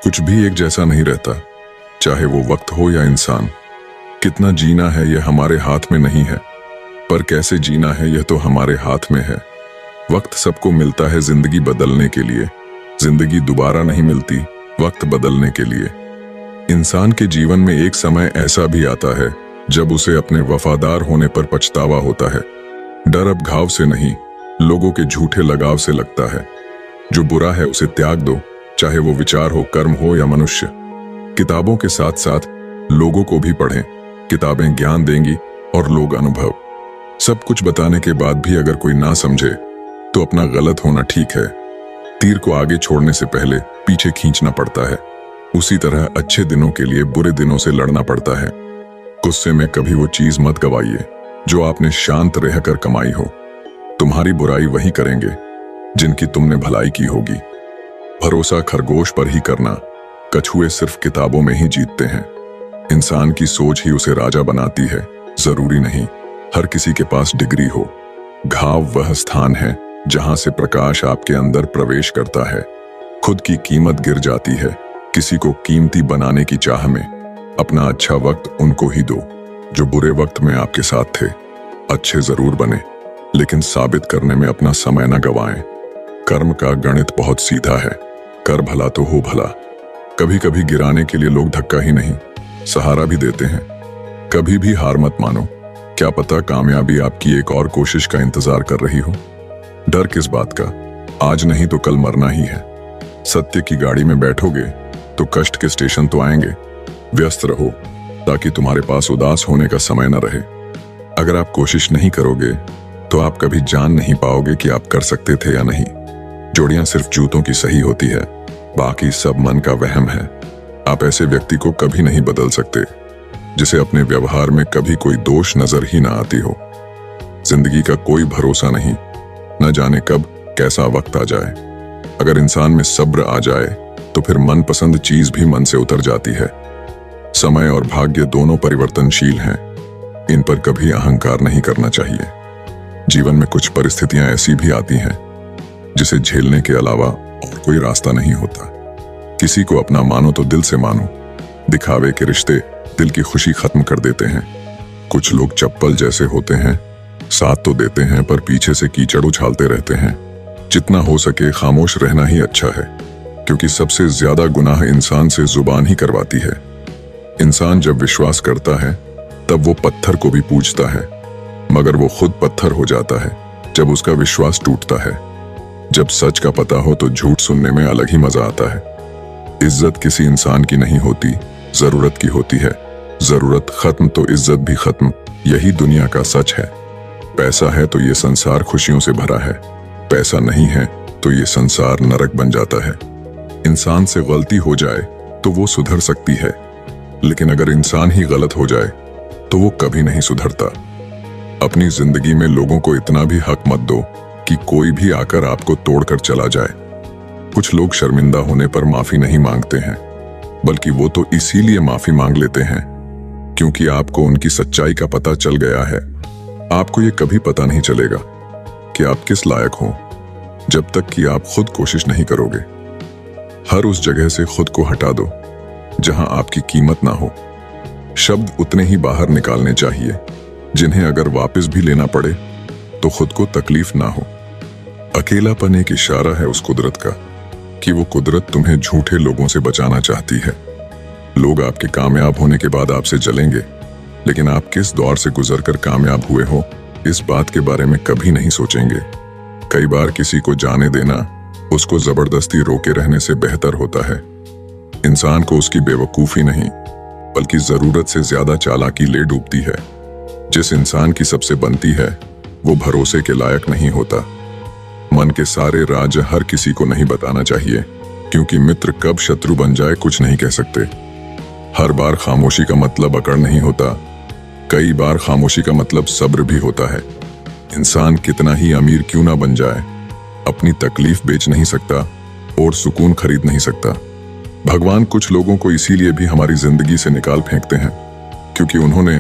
कुछ भी एक जैसा नहीं रहता, चाहे वो वक्त हो या इंसान। कितना जीना है यह हमारे हाथ में नहीं है, पर कैसे जीना है यह तो हमारे हाथ में है। वक्त सबको मिलता है जिंदगी बदलने के लिए, जिंदगी दोबारा नहीं मिलती वक्त बदलने के लिए। इंसान के जीवन में एक समय ऐसा भी आता है जब उसे अपने वफादार होने पर पछतावा होता है। डर अब घाव से नहीं, लोगों के झूठे लगाव से लगता है। जो बुरा है उसे त्याग दो, चाहे वो विचार हो, कर्म हो या मनुष्य। किताबों के साथ साथ लोगों को भी पढ़ें। किताबें ज्ञान देंगी और लोग अनुभव। सब कुछ बताने के बाद भी अगर कोई ना समझे तो अपना गलत होना ठीक है। तीर को आगे छोड़ने से पहले पीछे खींचना पड़ता है। उसी तरह अच्छे दिनों के लिए बुरे दिनों से लड़ना पड़ता है। गुस्से में कभी वो चीज मत गवाइए जो आपने शांत रहकर कमाई हो। तुम्हारी बुराई वही करेंगे जिनकी तुमने भलाई की होगी। भरोसा खरगोश पर ही करना, कछुए सिर्फ किताबों में ही जीतते हैं। इंसान की सोच ही उसे राजा बनाती है, जरूरी नहीं हर किसी के पास डिग्री हो। घाव वह स्थान है जहां से प्रकाश आपके अंदर प्रवेश करता है। खुद की कीमत गिर जाती है किसी को कीमती बनाने की चाह में। अपना अच्छा वक्त उनको ही दो जो बुरे वक्त में आपके साथ थे। अच्छे जरूर बने, लेकिन साबित करने में अपना समय न गवाएं। कर्म का गणित बहुत सीधा है, कर भला तो हो भला। कभी कभी गिराने के लिए लोग धक्का ही नहीं, सहारा भी देते हैं। कभी भी हार मत मानो, क्या पता कामयाबी आपकी एक और कोशिश का इंतजार कर रही हो। डर किस बात का, आज नहीं तो कल मरना ही है। सत्य की गाड़ी में बैठोगे तो कष्ट के स्टेशन तो आएंगे। व्यस्त रहो ताकि तुम्हारे पास उदास होने का समय न रहे। अगर आप कोशिश नहीं करोगे तो आप कभी जान नहीं पाओगे कि आप कर सकते थे या नहीं। जोड़ियां सिर्फ जूतों की सही होती है, बाकी सब मन का वहम है। आप ऐसे व्यक्ति को कभी नहीं बदल सकते जिसे अपने व्यवहार में कभी कोई दोष नजर ही ना आती हो। जिंदगी का कोई भरोसा नहीं, न जाने कब कैसा वक्त आ जाए। अगर इंसान में सब्र आ जाए तो फिर मनपसंद चीज भी मन से उतर जाती है। समय और भाग्य दोनों परिवर्तनशील हैं, इन पर कभी अहंकार नहीं करना चाहिए। जीवन में कुछ परिस्थितियां ऐसी भी आती हैं जिसे झेलने के अलावा और कोई रास्ता नहीं होता। किसी को अपना मानो तो दिल से मानो। दिखावे के रिश्ते दिल की खुशी खत्म कर देते हैं। कुछ लोग चप्पल जैसे होते हैं, साथ तो देते हैं पर पीछे से कीचड़ उछालते रहते हैं। जितना हो सके खामोश रहना ही अच्छा है, क्योंकि सबसे ज्यादा गुनाह इंसान से जुबान ही करवाती है। इंसान जब विश्वास करता है तब वो पत्थर को भी पूजता है, मगर वो खुद पत्थर हो जाता है जब उसका विश्वास टूटता है। जब सच का पता हो तो झूठ सुनने में अलग ही मजा आता है। इज्जत किसी इंसान की नहीं होती, जरूरत की होती है। जरूरत खत्म तो इज्जत भी खत्म, यही दुनिया का सच है। पैसा है तो ये संसार खुशियों से भरा है, पैसा नहीं है तो ये संसार नरक बन जाता है। इंसान से गलती हो जाए तो वो सुधर सकती है, लेकिन अगर इंसान ही गलत हो जाए तो वो कभी नहीं सुधरता। अपनी जिंदगी में लोगों को इतना भी हक मत दो कि कोई भी आकर आपको तोड़कर चला जाए। कुछ लोग शर्मिंदा होने पर माफी नहीं मांगते हैं, बल्कि वो तो इसीलिए माफी मांग लेते हैं क्योंकि आपको उनकी सच्चाई का पता चल गया है। आपको ये कभी पता नहीं चलेगा कि आप किस लायक हो जब तक कि आप खुद कोशिश नहीं करोगे। हर उस जगह से खुद को हटा दो जहां आपकी कीमत ना हो। शब्द उतने ही बाहर निकालने चाहिए जिन्हें अगर वापस भी लेना पड़े तो खुद को तकलीफ ना हो। अकेलापन एक इशारा है उस कुदरत का कि वो कुदरत तुम्हें झूठे लोगों से बचाना चाहती है। लोग आपके कामयाब होने के बाद आपसे जलेंगे, लेकिन आप किस दौर से गुजरकर कामयाब हुए हो इस बात के बारे में कभी नहीं सोचेंगे। कई बार किसी को जाने देना उसको जबरदस्ती रोके रहने से बेहतर होता है। इंसान को उसकी बेवकूफी नहीं बल्कि जरूरत से ज्यादा चालाकी ले डूबती है। जिस इंसान की सबसे बनती है वो भरोसे के लायक नहीं होता। मन के सारे राज हर किसी को नहीं बताना चाहिए, क्योंकि मित्र कब शत्रु बन जाए कुछ नहीं कह सकते। हर बार खामोशी का मतलब अकड़ नहीं होता, कई बार खामोशी का मतलब सब्र भी होता है। इंसान कितना ही अमीर क्यों ना बन जाए, अपनी तकलीफ बेच नहीं सकता और सुकून खरीद नहीं सकता। भगवान कुछ लोगों को इसीलिए भी हमारी जिंदगी से निकाल फेंकते हैं क्योंकि उन्होंने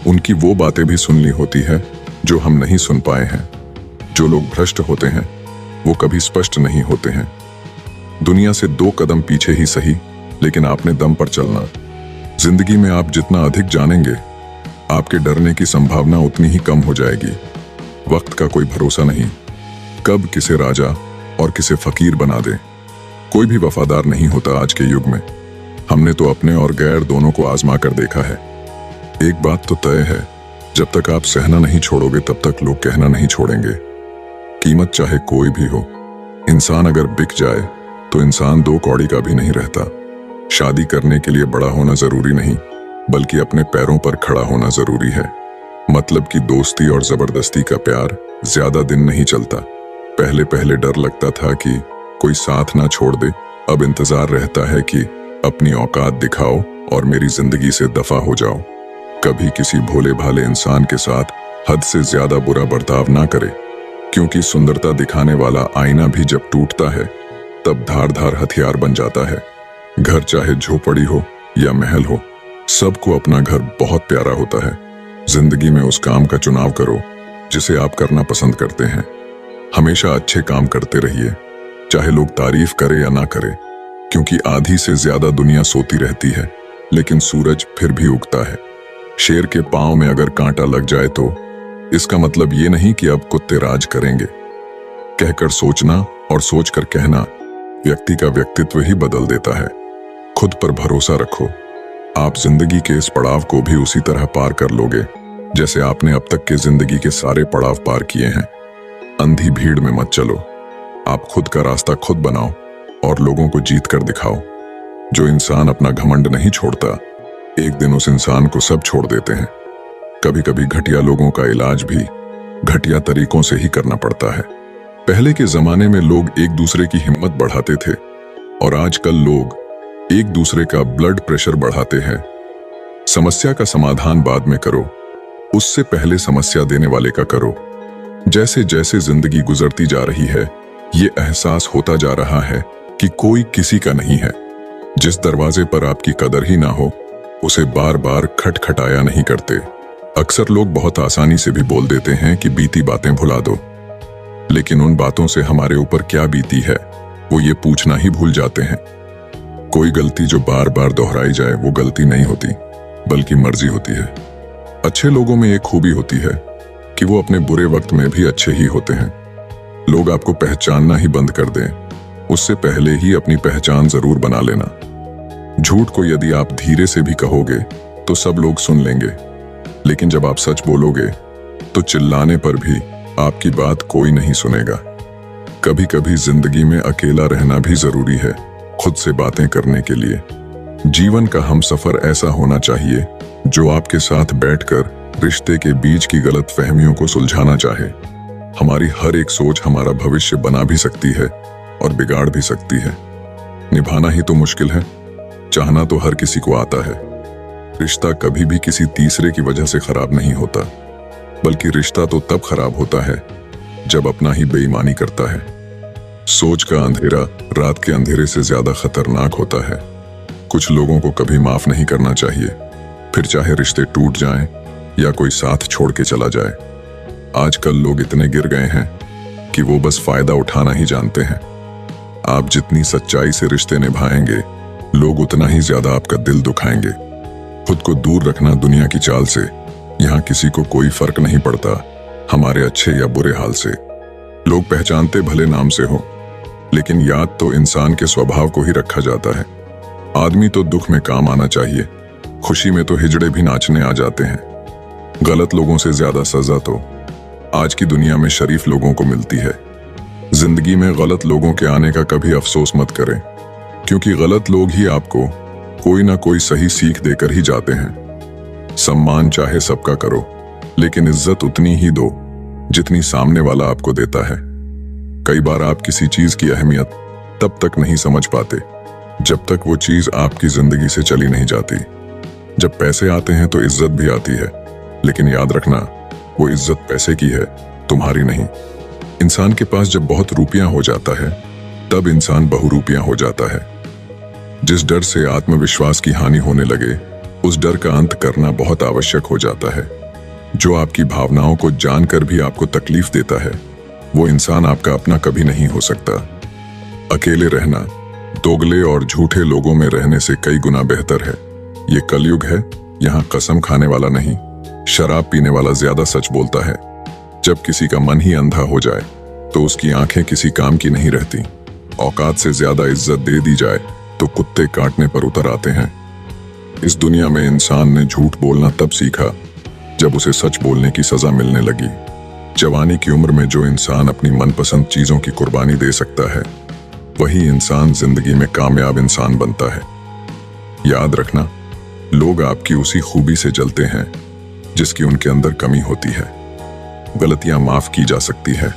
उनकी वो बातें भी सुन ली होती है जो हम नहीं सुन पाए हैं। जो लोग भ्रष्ट होते हैं वो कभी स्पष्ट नहीं होते हैं। दुनिया से 2 कदम पीछे ही सही लेकिन आपने दम पर चलना। जिंदगी में आप जितना अधिक जानेंगे, आपके डरने की संभावना उतनी ही कम हो जाएगी। वक्त का कोई भरोसा नहीं, कब किसे राजा और किसे फकीर बना दे। कोई भी वफादार नहीं होता आज के युग में। हमने तो अपने और गैर दोनों को आजमा कर देखा है। एक बात तो तय है, जब तक आप सहना नहीं छोड़ोगे तब तक लोग कहना नहीं छोड़ेंगे। कीमत चाहे कोई भी हो, इंसान अगर बिक जाए तो इंसान दो कौड़ी का भी नहीं रहता। शादी करने के लिए बड़ा होना जरूरी नहीं, बल्कि अपने पैरों पर खड़ा होना जरूरी है। मतलब कि दोस्ती और जबरदस्ती का प्यार ज्यादा दिन नहीं चलता। पहले पहले डर लगता था कि कोई साथ ना छोड़ दे, अब इंतजार रहता है कि अपनी औकात दिखाओ और मेरी जिंदगी से दफा हो जाओ। कभी किसी भोले भाले इंसान के साथ हद से ज्यादा बुरा बर्ताव ना करे, क्योंकि सुंदरता दिखाने वाला आईना भी जब टूटता है तब धारदार हथियार बन जाता है। घर चाहे झोपड़ी हो या महल हो, सबको अपना घर बहुत प्यारा होता है। जिंदगी में उस काम का चुनाव करो जिसे आप करना पसंद करते हैं। हमेशा अच्छे काम करते रहिए, चाहे लोग तारीफ करे या ना करे, क्योंकि आधी से ज्यादा दुनिया सोती रहती है, लेकिन सूरज फिर भी उगता है। शेर के पांव में अगर कांटा लग जाए तो इसका मतलब ये नहीं कि अब कुत्ते राज करेंगे। कहकर सोचना और सोचकर कहना व्यक्ति का व्यक्तित्व ही बदल देता है। खुद पर भरोसा रखो, आप जिंदगी के इस पड़ाव को भी उसी तरह पार कर लोगे जैसे आपने अब तक के जिंदगी के सारे पड़ाव पार किए हैं। अंधी भीड़ में मत चलो, आप खुद का रास्ता खुद बनाओ और लोगों को जीत कर दिखाओ। जो इंसान अपना घमंड नहीं छोड़ता, एक दिन उस इंसान को सब छोड़ देते हैं। कभी कभी घटिया लोगों का इलाज भी घटिया तरीकों से ही करना पड़ता है। पहले के जमाने में लोग एक दूसरे की हिम्मत बढ़ाते थे और आजकल लोग एक दूसरे का ब्लड प्रेशर बढ़ाते हैं। समस्या का समाधान बाद में करो, उससे पहले समस्या देने वाले का करो। जैसे जैसे जिंदगी गुजरती जा रही है, ये एहसास होता जा रहा है कि कोई किसी का नहीं है। जिस दरवाजे पर आपकी कदर ही ना हो, उसे बार बार खटखटाया नहीं करते। अक्सर लोग बहुत आसानी से भी बोल देते हैं कि बीती बातें भुला दो, लेकिन उन बातों से हमारे ऊपर क्या बीती है वो ये पूछना ही भूल जाते हैं। कोई गलती जो बार बार दोहराई जाए वो गलती नहीं होती, बल्कि मर्जी होती है। अच्छे लोगों में एक खूबी होती है कि वो अपने बुरे वक्त में भी अच्छे ही होते हैं। लोग आपको पहचानना ही बंद कर दें, उससे पहले ही अपनी पहचान जरूर बना लेना। झूठ को यदि आप धीरे से भी कहोगे तो सब लोग सुन लेंगे, लेकिन जब आप सच बोलोगे तो चिल्लाने पर भी आपकी बात कोई नहीं सुनेगा। कभी कभी जिंदगी में अकेला रहना भी जरूरी है, खुद से बातें करने के लिए। जीवन का हमसफर ऐसा होना चाहिए जो आपके साथ बैठकर रिश्ते के बीच की गलत फहमियों को सुलझाना चाहे। हमारी हर एक सोच हमारा भविष्य बना भी सकती है और बिगाड़ भी सकती है। निभाना ही तो मुश्किल है, चाहना तो हर किसी को आता है। रिश्ता कभी भी किसी तीसरे की वजह से खराब नहीं होता, बल्कि रिश्ता तो तब खराब होता है जब अपना ही बेईमानी करता है। सोच का अंधेरा रात के अंधेरे से ज्यादा खतरनाक होता है। कुछ लोगों को कभी माफ नहीं करना चाहिए, फिर चाहे रिश्ते टूट जाएं या कोई साथ छोड़ के चला जाए। आजकल लोग इतने गिर गए हैं कि वो बस फायदा उठाना ही जानते हैं। आप जितनी सच्चाई से रिश्ते निभाएंगे, लोग उतना ही ज्यादा आपका दिल दुखाएंगे। खुद को दूर रखना दुनिया की चाल से। यहाँ किसी को कोई फर्क नहीं पड़ता हमारे अच्छे या बुरे हाल से। लोग पहचानते भले नाम से हो, लेकिन याद तो इंसान के स्वभाव को ही रखा जाता है। आदमी तो दुख में काम आना चाहिए, खुशी में तो हिजड़े भी नाचने आ जाते हैं। गलत लोगों से ज्यादा सजा तो आज की दुनिया में शरीफ लोगों को मिलती है। जिंदगी में गलत लोगों के आने का कभी अफसोस मत करें, क्योंकि गलत लोग ही आपको कोई ना कोई सही सीख देकर ही जाते हैं। सम्मान चाहे सबका करो, लेकिन इज्जत उतनी ही दो जितनी सामने वाला आपको देता है। कई बार आप किसी चीज की अहमियत तब तक नहीं समझ पाते जब तक वो चीज आपकी जिंदगी से चली नहीं जाती। जब पैसे आते हैं तो इज्जत भी आती है, लेकिन याद रखना वो इज्जत पैसे की है, तुम्हारी नहीं। इंसान के पास जब बहुत रुपया हो जाता है तब इंसान बहुरूपिया हो जाता है। जिस डर से आत्मविश्वास की हानि होने लगे, उस डर का अंत करना बहुत आवश्यक हो जाता है। जो आपकी भावनाओं को जानकर भी आपको तकलीफ देता है, वो इंसान आपका अपना कभी नहीं हो सकता। अकेले रहना दोगले और झूठे लोगों में रहने से कई गुना बेहतर है। ये कलयुग है, यहाँ कसम खाने वाला नहीं, शराब पीने वाला ज्यादा सच बोलता है। जब किसी का मन ही अंधा हो जाए तो उसकी आंखें किसी काम की नहीं रहती। औकात से ज्यादा इज्जत दे दी जाए तो कुत्ते काटने पर उतर आते हैं। इस दुनिया में इंसान ने झूठ बोलना तब सीखा जब उसे सच बोलने की सजा मिलने लगी। जवानी की उम्र में जो इंसान अपनी मनपसंद चीजों की कुर्बानी दे सकता है, वही इंसान जिंदगी में कामयाब इंसान बनता है। याद रखना, लोग आपकी उसी खूबी से जलते हैं जिसकी उनके अंदर कमी होती है। गलतियां माफ की जा सकती है,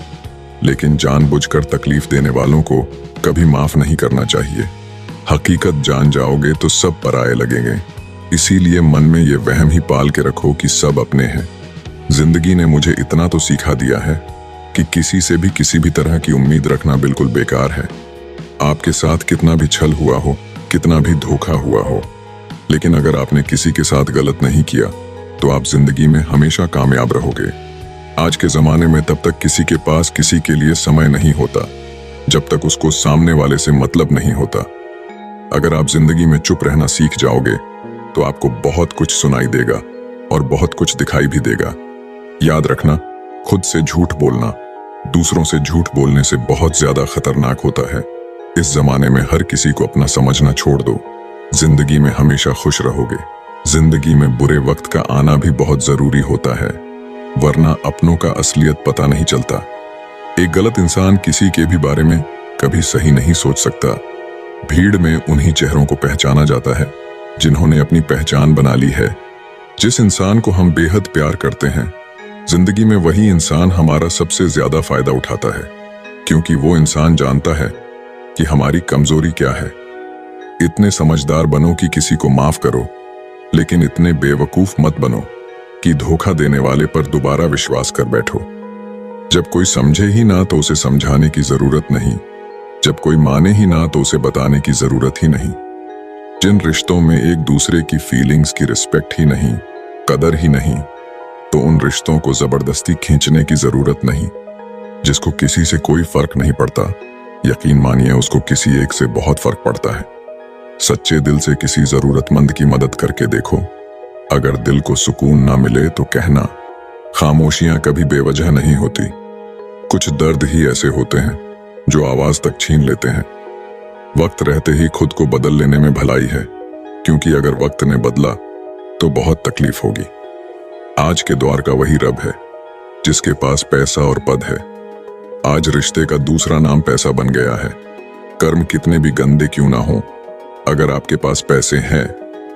लेकिन जानबूझकर तकलीफ देने वालों को कभी माफ नहीं करना चाहिए। हकीकत जान जाओगे तो सब पराये लगेंगे, इसीलिए मन में ये वहम ही पाल के रखो कि सब अपने हैं। जिंदगी ने मुझे इतना तो सिखा दिया है कि किसी से भी किसी भी तरह की उम्मीद रखना बिल्कुल बेकार है। आपके साथ कितना भी छल हुआ हो, कितना भी धोखा हुआ हो, लेकिन अगर आपने किसी के साथ गलत नहीं किया तो आप जिंदगी में हमेशा कामयाब रहोगे। आज के जमाने में तब तक किसी के पास किसी के लिए समय नहीं होता जब तक उसको सामने वाले से मतलब नहीं होता। अगर आप जिंदगी में चुप रहना सीख जाओगे तो आपको बहुत कुछ सुनाई देगा और बहुत कुछ दिखाई भी देगा। याद रखना, खुद से झूठ बोलना दूसरों से झूठ बोलने से बहुत ज्यादा खतरनाक होता है। इस जमाने में हर किसी को अपना समझना छोड़ दो। जिंदगी में हमेशा खुश रहोगे। जिंदगी में बुरे वक्त का आना भी बहुत जरूरी होता है, वरना अपनों का असलियत पता नहीं चलता। एक गलत इंसान किसी के भी बारे में कभी सही नहीं सोच सकता। भीड़ में उन्हीं चेहरों को पहचाना जाता है जिन्होंने अपनी पहचान बना ली है। जिस इंसान को हम बेहद प्यार करते हैं, जिंदगी में वही इंसान हमारा सबसे ज्यादा फायदा उठाता है, क्योंकि वो इंसान जानता है कि हमारी कमजोरी क्या है। इतने समझदार बनो कि किसी को माफ करो, लेकिन इतने बेवकूफ मत बनो कि धोखा देने वाले पर दोबारा विश्वास कर बैठो। जब कोई समझे ही ना तो उसे समझाने की जरूरत नहीं, जब कोई माने ही ना तो उसे बताने की जरूरत ही नहीं। जिन रिश्तों में एक दूसरे की फीलिंग्स की रिस्पेक्ट ही नहीं, कदर ही नहीं, तो उन रिश्तों को जबरदस्ती खींचने की जरूरत नहीं। जिसको किसी से कोई फर्क नहीं पड़ता, यकीन मानिए उसको किसी एक से बहुत फर्क पड़ता है। सच्चे दिल से किसी जरूरतमंद की मदद करके देखो। अगर दिल को सुकून ना मिले तो कहना, खामोशियां कभी बेवजह नहीं होती। कुछ दर्द ही ऐसे होते हैं जो आवाज तक छीन लेते हैं। वक्त रहते ही खुद को बदल लेने में भलाई है, क्योंकि अगर वक्त ने बदला तो बहुत तकलीफ होगी। आज के दौर का वही रब है जिसके पास पैसा और पद है। आज रिश्ते का दूसरा नाम पैसा बन गया है। कर्म कितने भी गंदे क्यों ना हो, अगर आपके पास पैसे हैं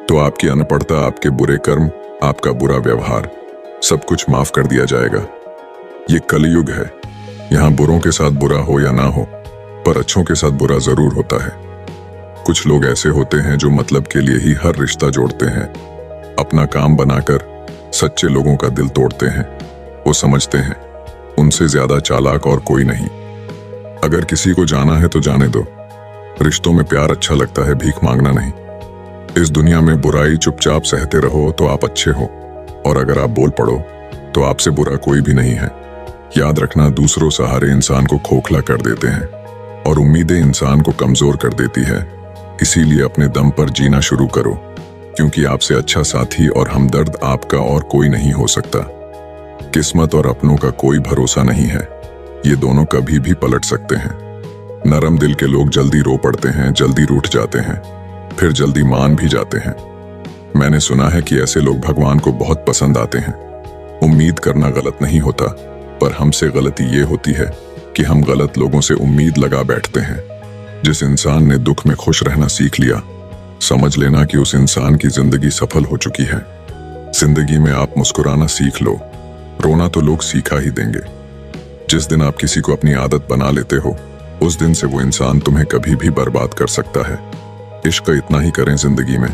तो आपकी अनपढ़ता, आपके बुरे कर्म, आपका बुरा व्यवहार, सब कुछ माफ कर दिया जाएगा। ये कलयुग है, यहाँ बुरों के साथ बुरा हो या ना हो, पर अच्छों के साथ बुरा जरूर होता है। कुछ लोग ऐसे होते हैं जो मतलब के लिए ही हर रिश्ता जोड़ते हैं, अपना काम बनाकर सच्चे लोगों का दिल तोड़ते हैं। वो समझते हैं उनसे ज्यादा चालाक और कोई नहीं। अगर किसी को जाना है तो जाने दो। रिश्तों में प्यार अच्छा लगता है, भीख मांगना नहीं। इस दुनिया में बुराई चुपचाप सहते रहो तो आप अच्छे हो, और अगर आप बोल पड़ो तो आपसे बुरा कोई भी नहीं है। याद रखना, दूसरों सहारे इंसान को खोखला कर देते हैं और उम्मीदें इंसान को कमजोर कर देती है। इसीलिए अपने दम पर जीना शुरू करो, क्योंकि आपसे अच्छा साथी और हमदर्द आपका और कोई नहीं हो सकता। किस्मत और अपनों का कोई भरोसा नहीं है, ये दोनों कभी भी पलट सकते हैं। नरम दिल के लोग जल्दी रो पड़ते हैं, जल्दी रूठ जाते हैं, फिर जल्दी मान भी जाते हैं। मैंने सुना है कि ऐसे लोग भगवान को बहुत पसंद आते हैं। उम्मीद करना गलत नहीं होता, पर हमसे गलती ये होती है कि हम गलत लोगों से उम्मीद लगा बैठते हैं। जिस इंसान ने दुख में खुश रहना सीख लिया, समझ लेना कि उस इंसान की जिंदगी सफल हो चुकी है। जिंदगी में आप मुस्कुराना सीख लो, रोना तो लोग सीखा ही देंगे। जिस दिन आप किसी को अपनी आदत बना लेते हो, उस दिन से वो इंसान तुम्हें कभी भी बर्बाद कर सकता है। इश्क इतना ही करें जिंदगी में